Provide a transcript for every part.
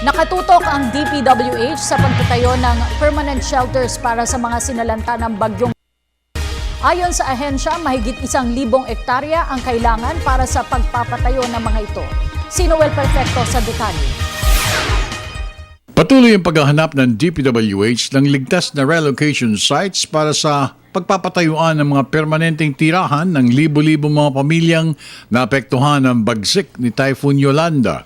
Nakatutok ang DPWH sa pagtatayo ng permanent shelters para sa mga sinalanta ng bagyong. Ayon sa ahensya, mahigit 1,000 ektarya ang kailangan para sa pagpapatayo ng mga ito. Si Noel Perfecto sa detalye. Patuloy ang paghahanap ng DPWH ng ligtas na relocation sites para sa pagpapatayuan ng mga permanenteng tirahan ng libo-libo mga pamilyang naapektuhan ng bagsik ni Typhoon Yolanda.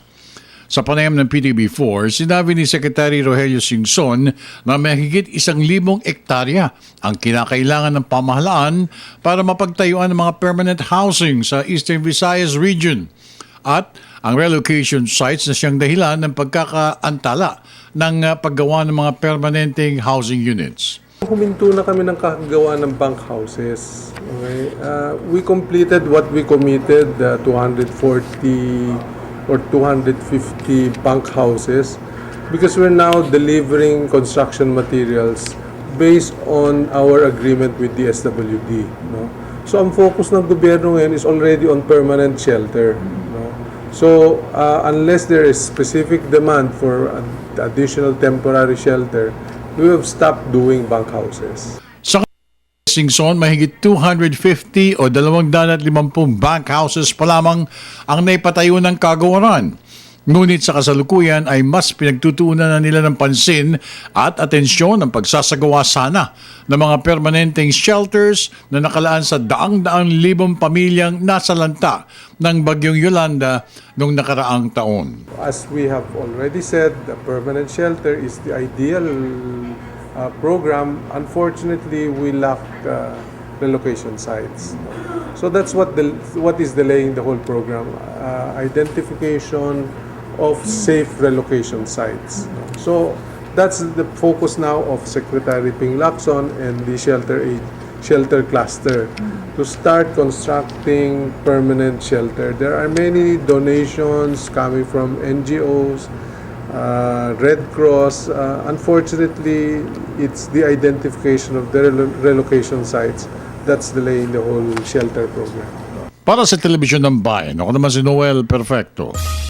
Sa panayam ng PTB4, sinabi ni Secretary Rogelio Singson na mahigit 1,000 ektarya ang kinakailangan ng pamahalaan para mapagtayuan ng mga permanent housing sa Eastern Visayas region. At ang relocation sites na siyang dahilan ng pagkakaantala ng paggawa ng mga permanenteng housing units. Huminto na kami ng kakagawa ng bank houses. Okay? We completed what we committed, 240 or 250 bank houses, because we're now delivering construction materials based on our agreement with the SWD. No? So ang focus ng gobyerno ngayon is already on permanent shelter. No? So unless there is specific demand for additional temporary shelter, we have stopped doing bank houses. Sa Singson, mahigit 250 o 250 bank houses pa lamang ang naipatayo ng kagawaran. Ngunit sa kasalukuyan ay mas pinagtutuunan na nila ng pansin at atensyon ang pagsasagawa sana ng mga permanenteng shelters na nakalaan sa daang-daang libong pamilyang nasalanta ng bagyong Yolanda noong nakaraang taon. As we have already said, the permanent shelter is the ideal program. Unfortunately, we lack relocation sites. So that's what is delaying the whole program. Identification of safe relocation sites. So that's the focus now of Secretary Ping Lacson and the shelter cluster to start constructing permanent shelter. There are many donations coming from NGOs, Red Cross. Unfortunately, it's the identification of the relocation sites that's delaying the whole shelter program. Para sa Telebisyon ng Bayan, ako naman si Noel Perfecto.